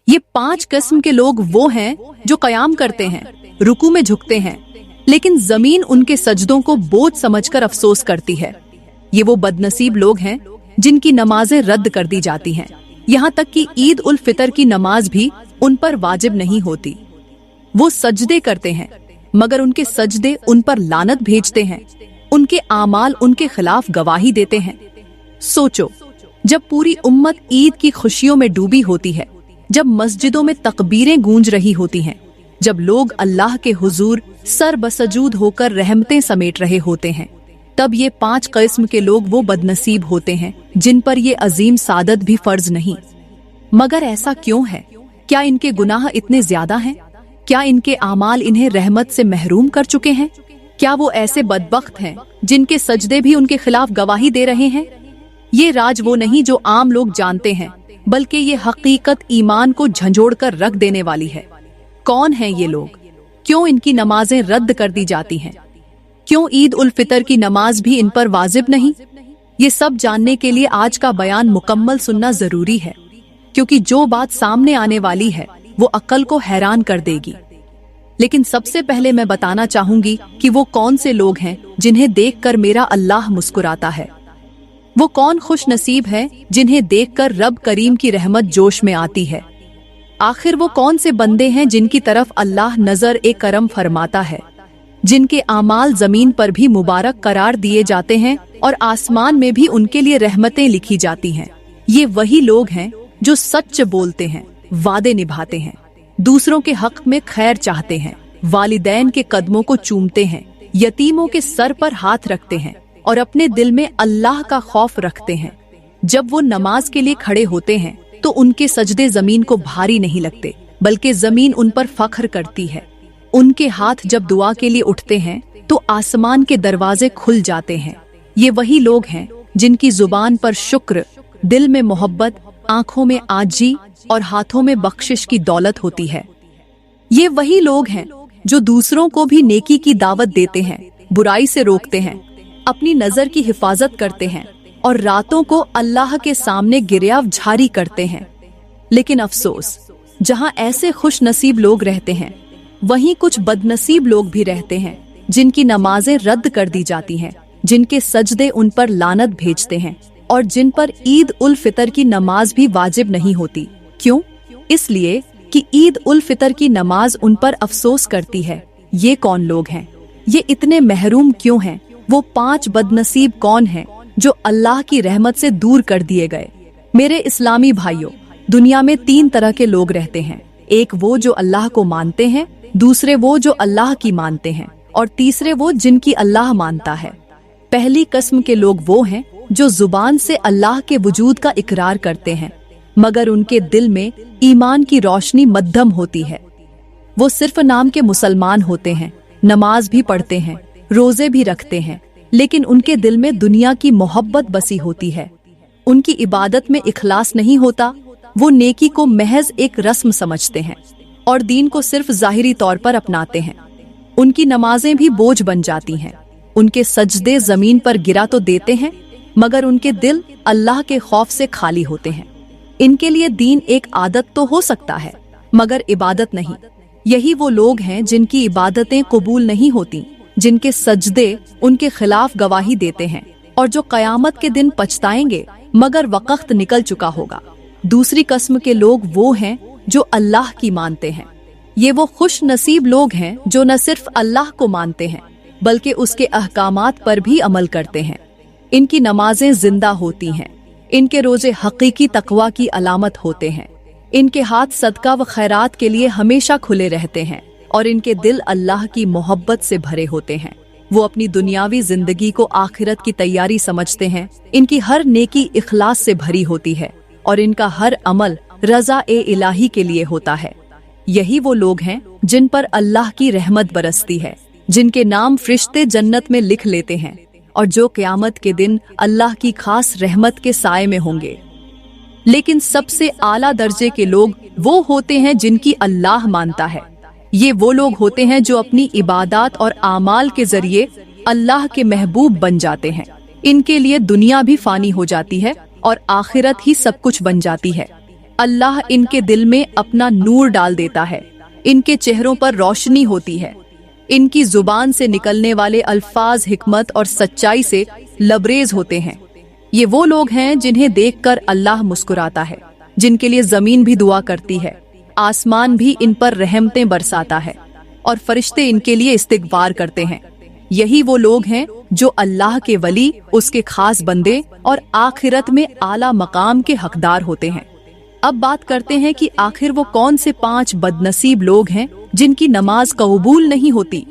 ये 5 किस्म के लोग वो हैं जो क़याम करते हैं, रुकू में झुकते हैं, लेकिन जमीन उनके सजदों को बोझ समझकर अफसोस करती है। ये वो बदनसीब लोग हैं जिनकी नमाजें रद्द कर दी जाती हैं, यहाँ तक कि ईद उल फितर की नमाज भी उन पर वाजिब नहीं होती। वो सजदे करते हैं मगर उनके सजदे उन पर लानत भेजते हैं, उनके आमाल उनके खिलाफ गवाही देते हैं। सोचो, जब पूरी उम्मत ईद की खुशियों में डूबी होती है, जब मस्जिदों में तकबीरें गूंज रही होती हैं, जब लोग अल्लाह के हुजूर सर बसजूद होकर रहमतें समेट रहे होते हैं, तब ये 5 किस्म के लोग वो बदनसीब होते हैं जिन पर ये अजीम सादत भी फर्ज नहीं। मगर ऐसा क्यों है? क्या इनके गुनाह इतने ज्यादा हैं? क्या इनके आमाल इन्हें रहमत से महरूम कर चुके हैं? क्या वो ऐसे बदबख्त हैं जिनके सजदे भी उनके खिलाफ गवाही दे रहे हैं? ये राज वो नहीं जो आम लोग जानते हैं, बल्कि ये हकीकत ईमान को झंझोड़ कर रख देने वाली है। कौन हैं ये लोग? क्यों इनकी नमाजें रद्द कर दी जाती हैं? क्यों ईद उल फितर की नमाज भी इन पर वाजिब नहीं? ये सब जानने के लिए आज का बयान मुकम्मल सुनना जरूरी है, क्योंकि जो बात सामने आने वाली है वो अक्ल को हैरान कर देगी। लेकिन सबसे पहले मैं बताना चाहूंगी कि वो कौन से लोग हैं जिन्हें देखकर मेरा अल्लाह मुस्कुराता है। वो कौन खुश नसीब है जिन्हें देखकर रब करीम की रहमत जोश में आती है। आखिर वो कौन से बंदे हैं जिनकी तरफ अल्लाह नजर ए करम फरमाता है, जिनके आमाल जमीन पर भी मुबारक करार दिए जाते हैं और आसमान में भी उनके लिए रहमतें लिखी जाती हैं। ये वही लोग हैं जो सच बोलते हैं, वादे निभाते हैं, दूसरों के हक में खैर चाहते हैं, वालिदैन के कदमों को चूमते हैं, यतीमों के सर पर हाथ रखते हैं और अपने दिल में अल्लाह का खौफ रखते हैं। जब वो नमाज के लिए खड़े होते हैं तो उनके सजदे जमीन को भारी नहीं लगते, बल्कि जमीन उन पर फख्र करती है। उनके हाथ जब दुआ के लिए उठते हैं तो आसमान के दरवाजे खुल जाते हैं। ये वही लोग हैं जिनकी जुबान पर शुक्र, दिल में मोहब्बत, आंखों में आजी और हाथों में बख्शिश की दौलत होती है। ये वही लोग हैं जो दूसरों को भी नेकी की दावत देते हैं, बुराई से रोकते हैं, अपनी नजर की हिफाजत करते हैं और रातों को अल्लाह के सामने गिरयावझारी करते हैं। लेकिन अफसोस, जहां ऐसे खुश नसीब लोग रहते हैं, वहीं कुछ बदनसीब लोग भी रहते हैं जिनकी नमाजें रद्द कर दी जाती हैं, जिनके सजदे उन पर लानत भेजते हैं और जिन पर ईद उल फितर की नमाज भी वाजिब नहीं होती। क्यों? इसलिए कि ईद उल फितर की नमाज उन पर अफसोस करती है। ये कौन लोग हैं? ये इतने महरूम क्यों हैं? वो 5 बदनसीब कौन हैं जो अल्लाह की रहमत से दूर कर दिए गए? मेरे इस्लामी भाइयों, दुनिया में 3 तरह के लोग रहते हैं। एक वो जो अल्लाह को मानते हैं, दूसरे वो जो अल्लाह की मानते हैं और तीसरे वो जिनकी अल्लाह मानता है। पहली किस्म के लोग वो हैं जो जुबान से अल्लाह के वजूद का इकरार करते हैं, मगर उनके दिल में ईमान की रोशनी मध्यम होती है। वो सिर्फ नाम के मुसलमान होते हैं, नमाज भी पढ़ते हैं, रोजे भी रखते हैं, लेकिन उनके दिल में दुनिया की मोहब्बत बसी होती है। उनकी इबादत में इखलास नहीं होता। वो नेकी को महज एक रस्म समझते हैं और दीन को सिर्फ जाहिरी तौर पर अपनाते हैं। उनकी नमाजें भी बोझ बन जाती हैं। उनके सजदे जमीन पर गिरा तो देते हैं, मगर उनके दिल अल्लाह के खौफ से खाली होते हैं। इनके लिए दीन एक आदत तो हो सकता है, मगर इबादत नहीं। यही वो लोग हैं जिनकी इबादतें कबूल नहीं होती, जिनके सजदे उनके खिलाफ गवाही देते हैं और जो कयामत के दिन पछताएंगे, मगर वक्त निकल चुका होगा। दूसरी किस्म के लोग वो हैं जो अल्लाह की मानते हैं। ये वो खुश नसीब लोग हैं जो न सिर्फ अल्लाह को मानते हैं, बल्कि उसके अहकामात पर भी अमल करते हैं। इनकी नमाजें जिंदा होती हैं, इनके रोजे हकीकी तकवा की अलामत होते हैं, इनके हाथ सदका व खैरात के लिए हमेशा खुले रहते हैं और इनके दिल अल्लाह की मोहब्बत से भरे होते हैं। वो अपनी दुनियावी जिंदगी को आखिरत की तैयारी समझते हैं। इनकी हर नेकी इखलास से भरी होती है और इनका हर अमल रज़ा ए इलाही के लिए होता है। यही वो लोग हैं जिन पर अल्लाह की रहमत बरसती है, जिनके नाम फरिश्ते जन्नत में लिख लेते हैं और जो क़यामत के दिन अल्लाह की खास रहमत के साए में होंगे। लेकिन सबसे आला दर्जे के लोग वो होते हैं जिनकी अल्लाह मानता है। ये वो लोग होते हैं जो अपनी इबादत और आमाल के जरिए अल्लाह के महबूब बन जाते हैं। इनके लिए दुनिया भी फानी हो जाती है और आखिरत ही सब कुछ बन जाती है। अल्लाह इनके दिल में अपना नूर डाल देता है, इनके चेहरों पर रोशनी होती है, इनकी जुबान से निकलने वाले अल्फाज हिकमत और सच्चाई से लबरेज होते हैं। ये वो लोग हैं जिन्हें देखकर अल्लाह मुस्कुराता है, जिनके लिए जमीन भी दुआ करती है, आसमान भी इन पर रहमतें बरसाता है और फरिश्ते इनके लिए इस्तिगफार करते हैं। यही वो लोग हैं जो अल्लाह के वली, उसके खास बंदे और आखिरत में आला मकाम के हकदार होते हैं। अब बात करते हैं कि आखिर वो कौन से 5 बदनसीब लोग हैं जिनकी नमाज कबूल नहीं होती।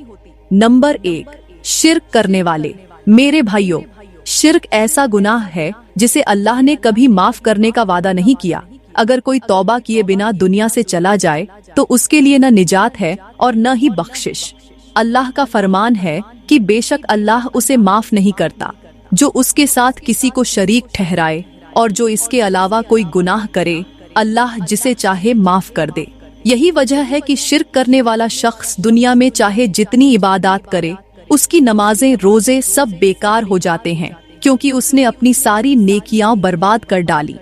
नंबर 1, शिर्क करने वाले। मेरे भाइयों, शिर्क ऐसा गुनाह है जिसे अल्लाह ने कभी माफ करने का वादा नहीं किया। अगर कोई तौबा किए बिना दुनिया से चला जाए तो उसके लिए न निजात है और न ही बख्शिश। अल्लाह का फरमान है कि बेशक अल्लाह उसे माफ नहीं करता जो उसके साथ किसी को शरीक ठहराए, और जो इसके अलावा कोई गुनाह करे अल्लाह जिसे चाहे माफ कर दे। यही वजह है कि शिर्क करने वाला शख्स दुनिया में चाहे जितनी इबादत करे, उसकी नमाजें रोजे सब बेकार हो जाते हैं, क्योंकि उसने अपनी सारी नेकियां बर्बाद कर डाली।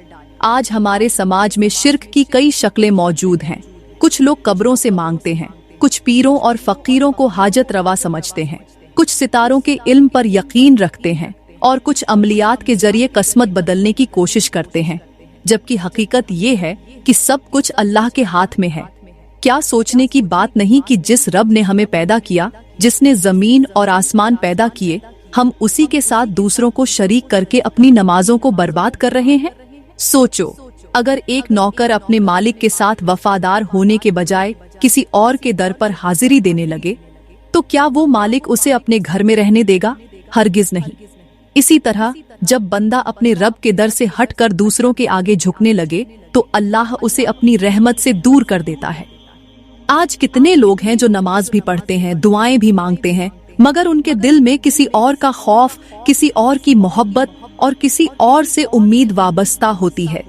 आज हमारे समाज में शिर्क की कई शक्लें मौजूद हैं। कुछ लोग कब्रों से मांगते हैं, कुछ पीरों और फकीरों को हाजत रवा समझते हैं, कुछ सितारों के इल्म पर यकीन रखते हैं और कुछ अमलियात के जरिए किस्मत बदलने की कोशिश करते हैं, जबकि हकीकत ये है कि सब कुछ अल्लाह के हाथ में है। क्या सोचने की बात नहीं कि जिस रब ने हमें पैदा किया, जिसने जमीन और आसमान पैदा किए, हम उसी के साथ दूसरों को शरीक करके अपनी नमाजों को बर्बाद कर रहे हैं। सोचो, अगर एक नौकर अपने मालिक के साथ वफादार होने के बजाय किसी और के दर पर हाजिरी देने लगे, तो क्या वो मालिक उसे अपने घर में रहने देगा? हरगिज नहीं। इसी तरह जब बंदा अपने रब के दर से हटकर दूसरों के आगे झुकने लगे तो अल्लाह उसे अपनी रहमत से दूर कर देता है। आज कितने लोग हैं जो नमाज भी पढ़ते हैं, दुआएं भी मांगते हैं, मगर उनके दिल में किसी और का खौफ, किसी और की मोहब्बत और किसी और से उम्मीद वाबस्ता होती है।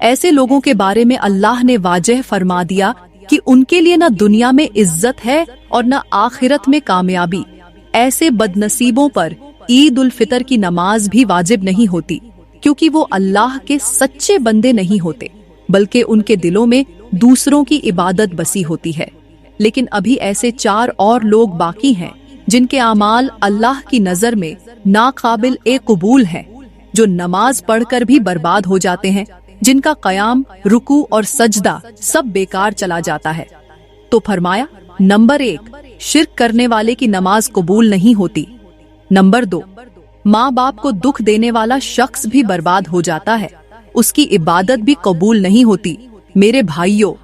ऐसे लोगों के बारे में अल्लाह ने वाजह फरमा दिया कि उनके लिए न दुनिया में इज्जत है और न आखिरत में कामयाबी। ऐसे बदनसीबों पर ईद उल फितर की नमाज भी वाजिब नहीं होती, क्योंकि वो अल्लाह के सच्चे बंदे नहीं होते, बल्कि उनके दिलों में दूसरों की इबादत बसी होती है। लेकिन अभी ऐसे 4 और लोग बाकी हैं जिनके आमाल अल्लाह की नजर में नाकाबिल ए कबूल हैं, जो नमाज पढ़कर भी बर्बाद हो जाते हैं, जिनका कयाम, रुकू और सजदा सब बेकार चला जाता है। तो फरमाया, नंबर 1, शिर्क करने वाले की नमाज कबूल नहीं होती। नंबर 2, माँ बाप को दुख देने वाला शख्स भी बर्बाद हो जाता है, उसकी इबादत भी कबूल नहीं होती। मेरे भाइयों,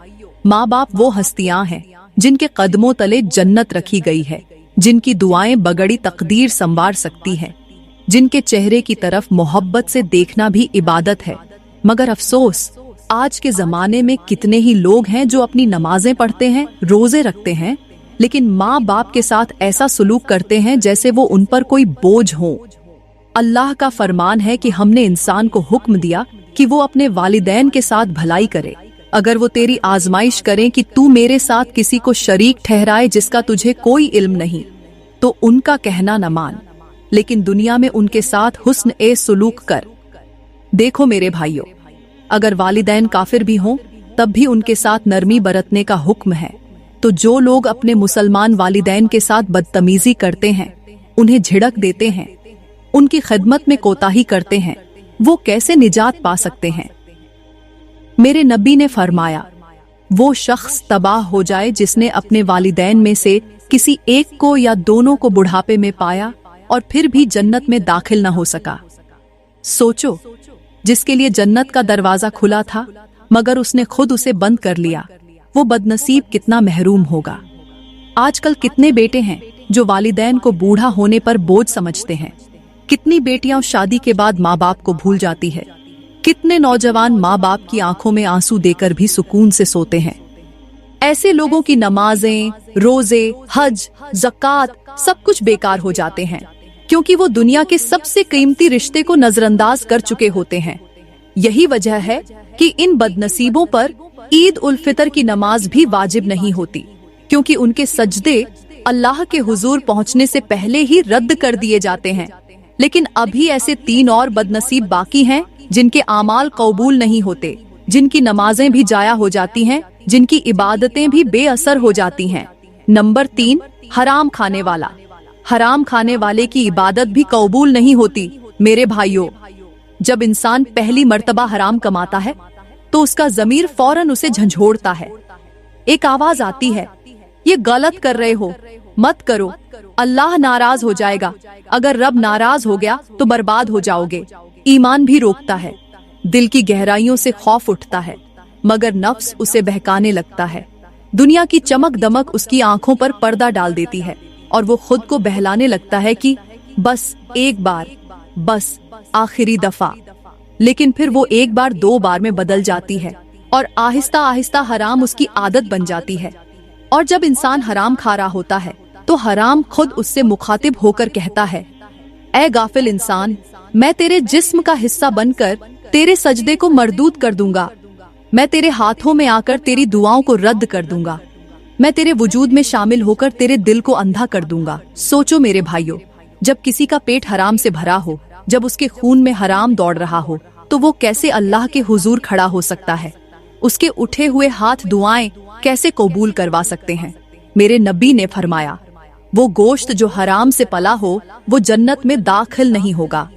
माँ बाप वो हस्तियां हैं जिनके कदमों तले जन्नत रखी गई है, जिनकी दुआएं बगड़ी तकदीर संवार सकती हैं, जिनके चेहरे की तरफ मोहब्बत से देखना भी इबादत है। मगर अफसोस, आज के जमाने में कितने ही लोग हैं जो अपनी नमाजें पढ़ते हैं, रोजे रखते हैं, लेकिन माँ बाप के साथ ऐसा सुलूक करते हैं जैसे वो उन पर कोई बोझ हो। अल्लाह का फरमान है कि हमने इंसान को हुक्म दिया कि वो अपने वालिदैन के साथ भलाई करे। अगर वो तेरी आजमाइश करें कि तू मेरे साथ किसी को शरीक ठहराए जिसका तुझे कोई इल्म नहीं, तो उनका कहना न मान, लेकिन दुनिया में उनके साथ हुस्न ए सुलूक कर। देखो मेरे भाइयों, अगर वालिदैन काफिर भी हों तब भी उनके साथ नरमी बरतने का हुक्म है। तो जो लोग अपने मुसलमान वालिदैन के साथ बदतमीजी करते हैं, उन्हें झिड़क देते हैं, उनकी खिदमत में कोताही करते हैं, वो कैसे निजात पा सकते हैं? मेरे नबी ने फरमाया, वो शख्स तबाह हो जाए जिसने अपने वालिदैन में से किसी एक को या दोनों को बुढ़ापे में पाया और फिर भी जन्नत में दाखिल न हो सका। सोचो, जिसके लिए जन्नत का दरवाजा खुला था मगर उसने खुद उसे बंद कर लिया, वो बदनसीब कितना महरूम होगा। आजकल कितने बेटे हैं जो वालिदैन को बूढ़ा होने पर बोझ समझते हैं। कितनी बेटियां शादी के बाद माँ बाप को भूल जाती है। कितने नौजवान माँ बाप की आंखों में आंसू देकर भी सुकून से सोते हैं। ऐसे लोगों की नमाजें, रोजे, हज, ज़कात सब कुछ बेकार हो जाते हैं, क्योंकि वो दुनिया के सबसे कीमती रिश्ते को नजरअंदाज कर चुके होते हैं। यही वजह है कि इन बदनसीबों पर ईद उल फितर की नमाज भी वाजिब नहीं होती, क्योंकि उनके सजदे अल्लाह के हुजूर पहुंचने से पहले ही रद्द कर दिए जाते हैं। लेकिन अभी ऐसे 3 और बदनसीब बाकी हैं जिनके आमाल कबूल नहीं होते। जिनकी नमाजें भी जाया हो जाती हैं, जिनकी इबादतें भी बेअसर हो जाती हैं। नंबर 3, हराम खाने वाला। हराम खाने वाले की इबादत भी कबूल नहीं होती। मेरे भाइयों, जब इंसान पहली मर्तबा हराम कमाता है तो उसका ज़मीर फौरन उसे झंझोड़ता है। एक आवाज आती है, ये गलत कर रहे हो, मत करो, अल्लाह नाराज हो जाएगा, अगर रब नाराज हो गया तो बर्बाद हो जाओगे। ईमान भी रोकता है, दिल की गहराइयों से खौफ उठता है, मगर नफ्स उसे बहकाने लगता है। दुनिया की चमक दमक उसकी आंखों पर पर्दा डाल देती है और वो खुद को बहलाने लगता है कि बस एक बार, बस आखिरी दफा। लेकिन फिर वो एक बार 2 बार में बदल जाती है और आहिस्ता आहिस्ता हराम उसकी आदत बन जाती है। और जब इंसान हराम खा रहा होता है तो हराम खुद उससे मुखातिब होकर कहता है, ऐ गाफिल इंसान, मैं तेरे जिस्म का हिस्सा बनकर तेरे सजदे को मरदूद कर दूंगा। मैं तेरे हाथों में आकर तेरी दुआओं को रद्द कर दूंगा। मैं तेरे वजूद में शामिल होकर तेरे दिल को अंधा कर दूंगा। सोचो मेरे भाइयों, जब किसी का पेट हराम से भरा हो, जब उसके खून में हराम दौड़ रहा हो, तो वो कैसे अल्लाह के हुजूर खड़ा हो सकता है? उसके उठे हुए हाथ दुआएं कैसे कबूल करवा सकते हैं? मेरे नबी ने फरमाया, वो गोश्त जो हराम से पला हो वो जन्नत में दाखिल नहीं होगा।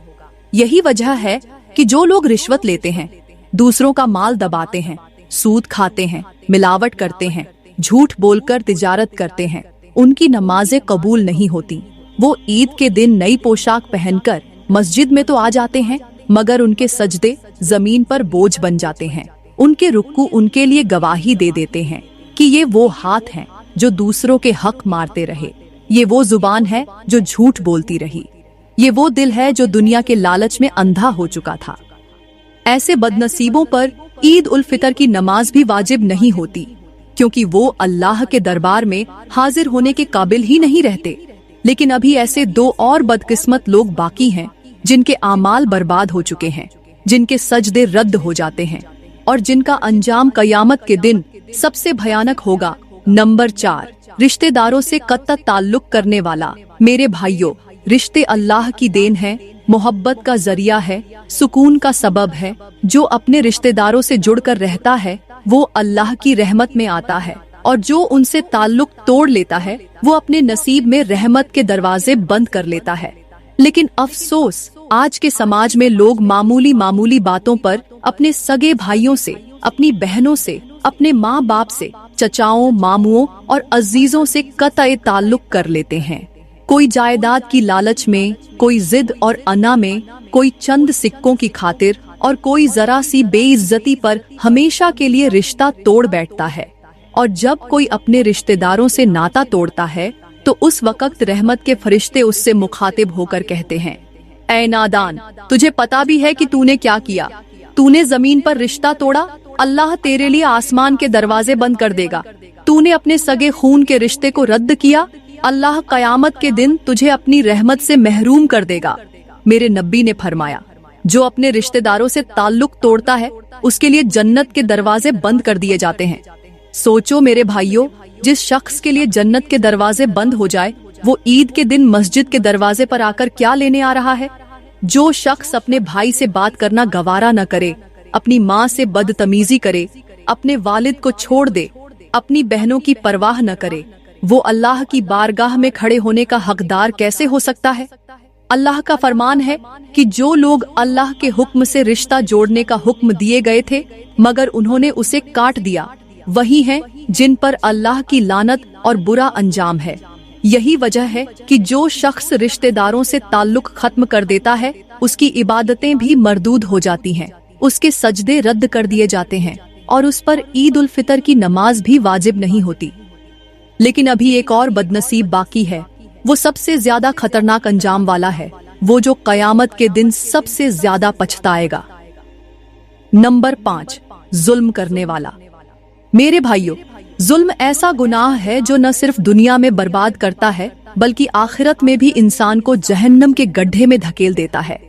यही वजह है कि जो लोग रिश्वत लेते हैं, दूसरों का माल दबाते हैं, सूद खाते हैं, मिलावट करते हैं, झूठ बोलकर तिजारत करते हैं, उनकी नमाजें कबूल नहीं होती। वो ईद के दिन नई पोशाक पहनकर मस्जिद में तो आ जाते हैं, मगर उनके सजदे जमीन पर बोझ बन जाते हैं। उनके रुक्कू उनके लिए गवाही दे देते हैं कि ये वो हाथ हैं जो दूसरों के हक मारते रहे, ये वो जुबान है जो झूठ बोलती रही, ये वो दिल है जो दुनिया के लालच में अंधा हो चुका था। ऐसे बदनसीबों पर ईद उल फितर की नमाज भी वाजिब नहीं होती, क्योंकि वो अल्लाह के दरबार में हाजिर होने के काबिल ही नहीं रहते। लेकिन अभी ऐसे 2 और बदकिस्मत लोग बाकी हैं जिनके आमाल बर्बाद हो चुके हैं, जिनके सजदे रद्द हो जाते हैं और जिनका अंजाम कयामत के दिन सबसे भयानक होगा। नंबर 4, रिश्तेदारों से कत्ता ताल्लुक करने वाला। मेरे भाइयों, रिश्ते अल्लाह की देन है, मोहब्बत का जरिया है, सुकून का सबब है। जो अपने रिश्तेदारों से जुड़कर रहता है वो अल्लाह की रहमत में आता है, और जो उनसे ताल्लुक तोड़ लेता है वो अपने नसीब में रहमत के दरवाजे बंद कर लेता है। लेकिन अफसोस, आज के समाज में लोग मामूली मामूली बातों पर अपने सगे भाइयों से, अपनी बहनों से, अपने माँ बाप से, चचाओं, मामुओं और अजीजों से कतई ताल्लुक कर लेते हैं। कोई जायदाद की लालच में, कोई जिद और अना में, कोई चंद सिक्कों की खातिर और कोई जरा सी बेइज्जती पर हमेशा के लिए रिश्ता तोड़ बैठता है। और जब कोई अपने रिश्तेदारों से नाता तोड़ता है तो उस वक्त रहमत के फरिश्ते उससे मुखातिब होकर कहते हैं, ऐ नादान, तुझे पता भी है कि तूने क्या किया? तूने जमीन पर रिश्ता तोड़ा, अल्लाह तेरे लिए आसमान के दरवाजे बंद कर देगा। तूने अपने सगे खून के रिश्ते को रद्द किया, अल्लाह कयामत के दिन तुझे अपनी रहमत से महरूम कर देगा। मेरे नबी ने फरमाया, जो अपने रिश्तेदारों से ताल्लुक तोड़ता है उसके लिए जन्नत के दरवाजे बंद कर दिए जाते हैं। सोचो मेरे भाइयों, जिस शख्स के लिए जन्नत के दरवाजे बंद हो जाए वो ईद के दिन मस्जिद के दरवाजे पर आकर क्या लेने आ रहा है? जो शख्स अपने भाई से बात करना गवारा न करे, अपनी माँ से बदतमीजी करे, अपने वालिद को छोड़ दे, अपनी बहनों की परवाह न करे, वो अल्लाह की बारगाह में खड़े होने का हकदार कैसे हो सकता है? अल्लाह का फरमान है कि जो लोग अल्लाह के हुक्म से रिश्ता जोड़ने का हुक्म दिए गए थे मगर उन्होंने उसे काट दिया, वही हैं जिन पर अल्लाह की लानत और बुरा अंजाम है। यही वजह है कि जो शख्स रिश्तेदारों से ताल्लुक खत्म कर देता है उसकी इबादतें भी मरदूद हो जाती हैं, उसके सजदे रद्द कर दिए जाते हैं और उस पर ईद उल फितर की नमाज भी वाजिब नहीं होती। लेकिन अभी एक और बदनसीब बाकी है, वो सबसे ज्यादा खतरनाक अंजाम वाला है, वो जो कयामत के दिन सबसे ज्यादा पछताएगा। नंबर 5, जुल्म करने वाला। मेरे भाइयों, जुल्म ऐसा गुनाह है जो न सिर्फ दुनिया में बर्बाद करता है बल्कि आखिरत में भी इंसान को जहन्नम के गड्ढे में धकेल देता है।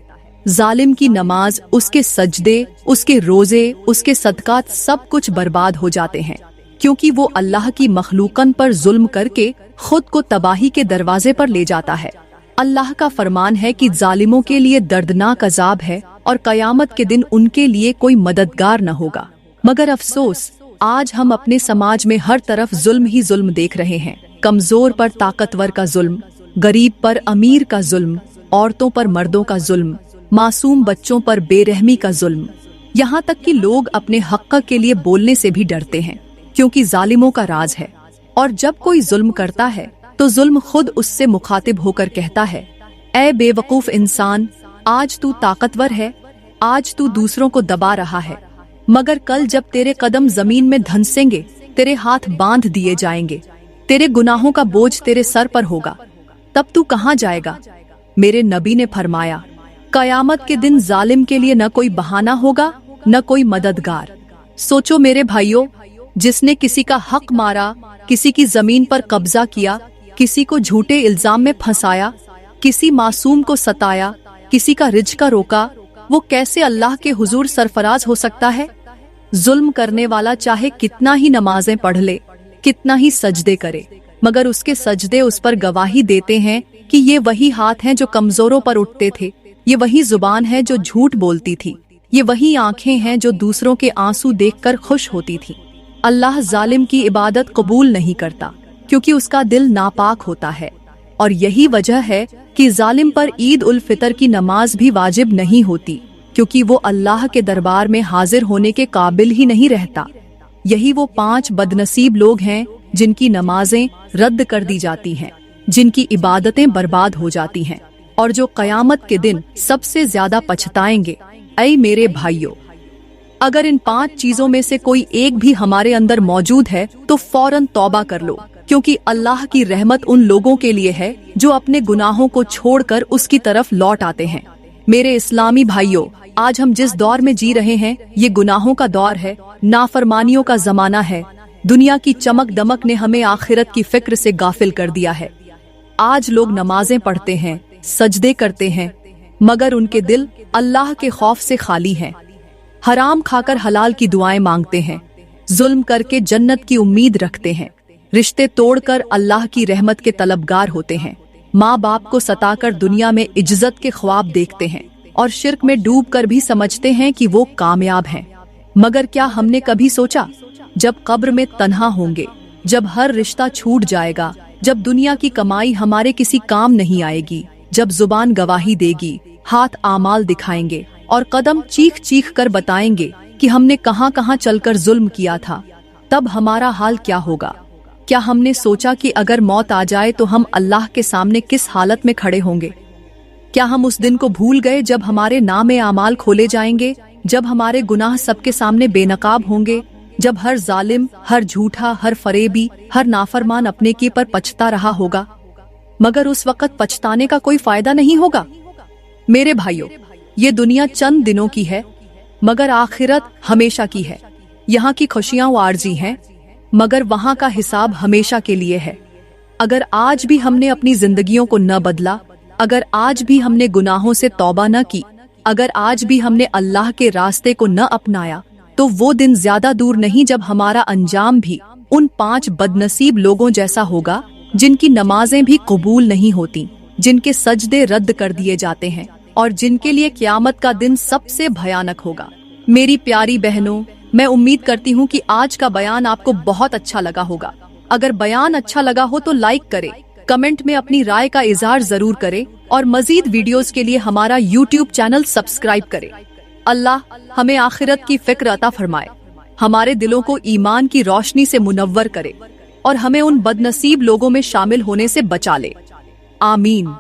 जालिम की नमाज, उसके सजदे, उसके रोजे, उसके सदकात सब कुछ बर्बाद हो जाते हैं, क्योंकि वो अल्लाह की मखलूकन पर जुल्म करके खुद को तबाही के दरवाजे पर ले जाता है। अल्लाह का फरमान है कि जालिमों के लिए दर्दनाक अजाब है और कयामत के दिन उनके लिए कोई मददगार न होगा। मगर अफसोस, आज हम अपने समाज में हर तरफ जुल्म ही जुल्म देख रहे हैं। कमजोर पर ताकतवर का जुल्म, गरीब पर अमीर का जुल्म, औरतों पर मर्दों का जुल्म, मासूम बच्चों पर बेरहमी का जुल्म। यहाँ तक कि लोग अपने हक़ के लिए बोलने से भी डरते हैं, क्योंकि जालिमों का राज है। और जब कोई जुल्म करता है तो जुल्म खुद उससे मुखातिब होकर कहता है, ऐ बेवकूफ इंसान, आज तू ताकतवर है, आज तू दूसरों को दबा रहा है, मगर कल जब तेरे कदम जमीन में धंसेंगे, तेरे हाथ बांध दिए जाएंगे, तेरे गुनाहों का बोझ तेरे सर पर होगा, तब तू कहाँ जाएगा? मेरे नबी ने फरमाया, कयामत के दिन जालिम के लिए न कोई बहाना होगा, न कोई मददगार। सोचो मेरे भाइयों, जिसने किसी का हक मारा, किसी की जमीन पर कब्जा किया, किसी को झूठे इल्जाम में फंसाया, किसी मासूम को सताया, किसी का रिज्क रोका, वो कैसे अल्लाह के हुजूर सरफराज हो सकता है? जुल्म करने वाला चाहे कितना ही नमाजें पढ़ ले, कितना ही सजदे करे, मगर उसके सजदे उस पर गवाही देते हैं कि ये वही हाथ हैं जो कमजोरों पर उठते थे, ये वही जुबान है जो झूठ बोलती थी, ये वही आंखें हैं जो दूसरों के आंसू देखकर खुश होती थी। अल्लाह जालिम की इबादत कबूल नहीं करता, क्योंकि उसका दिल नापाक होता है। और यही वजह है कि जालिम पर ईद उल फितर की नमाज भी वाजिब नहीं होती, क्योंकि वो अल्लाह के दरबार में हाजिर होने के काबिल ही नहीं रहता। यही वो 5 बदनसीब लोग हैं जिनकी नमाजें रद्द कर दी जाती हैं, जिनकी इबादतें बर्बाद हो जाती हैं, और जो कयामत के दिन सबसे ज्यादा पछताएंगे। ऐ मेरे भाइयों, अगर इन 5 चीजों में से कोई एक भी हमारे अंदर मौजूद है तो फौरन तौबा कर लो, क्योंकि अल्लाह की रहमत उन लोगों के लिए है जो अपने गुनाहों को छोड़कर उसकी तरफ लौट आते हैं। मेरे इस्लामी भाइयों, आज हम जिस दौर में जी रहे हैं, ये गुनाहों का दौर है, नाफरमानियों का जमाना है। दुनिया की चमक दमक ने हमें आखिरत की फिक्र से गाफिल कर दिया है। आज लोग नमाजें पढ़ते हैं, सजदे करते हैं, मगर उनके दिल अल्लाह के खौफ से खाली हैं। हराम खाकर हलाल की दुआएं मांगते हैं, जुल्म करके जन्नत की उम्मीद रखते हैं, रिश्ते तोड़कर अल्लाह की रहमत के तलबगार होते हैं, माँ बाप को सताकर दुनिया में इज्जत के ख्वाब देखते हैं, और शिर्क में डूबकर भी समझते हैं कि वो कामयाब हैं। मगर क्या हमने कभी सोचा, जब कब्र में तन्हा होंगे, जब हर रिश्ता छूट जाएगा, जब दुनिया की कमाई हमारे किसी काम नहीं आएगी, जब जुबान गवाही देगी, हाथ आमाल दिखाएंगे और कदम चीख चीख कर बताएंगे कि हमने कहां कहां चलकर जुल्म किया था, तब हमारा हाल क्या होगा? क्या हमने सोचा कि अगर मौत आ जाए तो हम अल्लाह के सामने किस हालत में खड़े होंगे? क्या हम उस दिन को भूल गए जब हमारे नामे आमाल खोले जाएंगे, जब हमारे गुनाह सबके सामने बेनकाब होंगे, जब हर जालिम, हर झूठा, हर फरेबी, हर नाफरमान अपने की पर पछता रहा होगा? मगर उस वक्त पछताने का कोई फायदा नहीं होगा। मेरे भाइयों, ये दुनिया चंद दिनों की है, मगर आखिरत हमेशा की है। यहाँ की खुशियां आर्जी हैं, मगर वहाँ का हिसाब हमेशा के लिए है। अगर आज भी हमने अपनी जिंदगियों को न बदला, अगर आज भी हमने गुनाहों से तौबा न की, अगर आज भी हमने अल्लाह के रास्ते को न अपनाया, तो वो दिन ज्यादा दूर नहीं जब हमारा अंजाम भी उन 5 बदनसीब लोगों जैसा होगा जिनकी नमाजें भी कबूल नहीं होती, जिनके सजदे रद्द कर दिए जाते हैं, और जिनके लिए क़यामत का दिन सबसे भयानक होगा। मेरी प्यारी बहनों, मैं उम्मीद करती हूँ कि आज का बयान आपको बहुत अच्छा लगा होगा। अगर बयान अच्छा लगा हो तो लाइक करें, कमेंट में अपनी राय का इजहार जरूर करें, और मजीद वीडियोस के लिए हमारा यूट्यूब चैनल सब्सक्राइब करें। अल्लाह हमें आखिरत की फिक्र अता फरमाए, हमारे दिलों को ईमान की रोशनी से मुनव्वर करे, और हमें उन बदनसीब लोगों में शामिल होने से बचा ले। आमीन।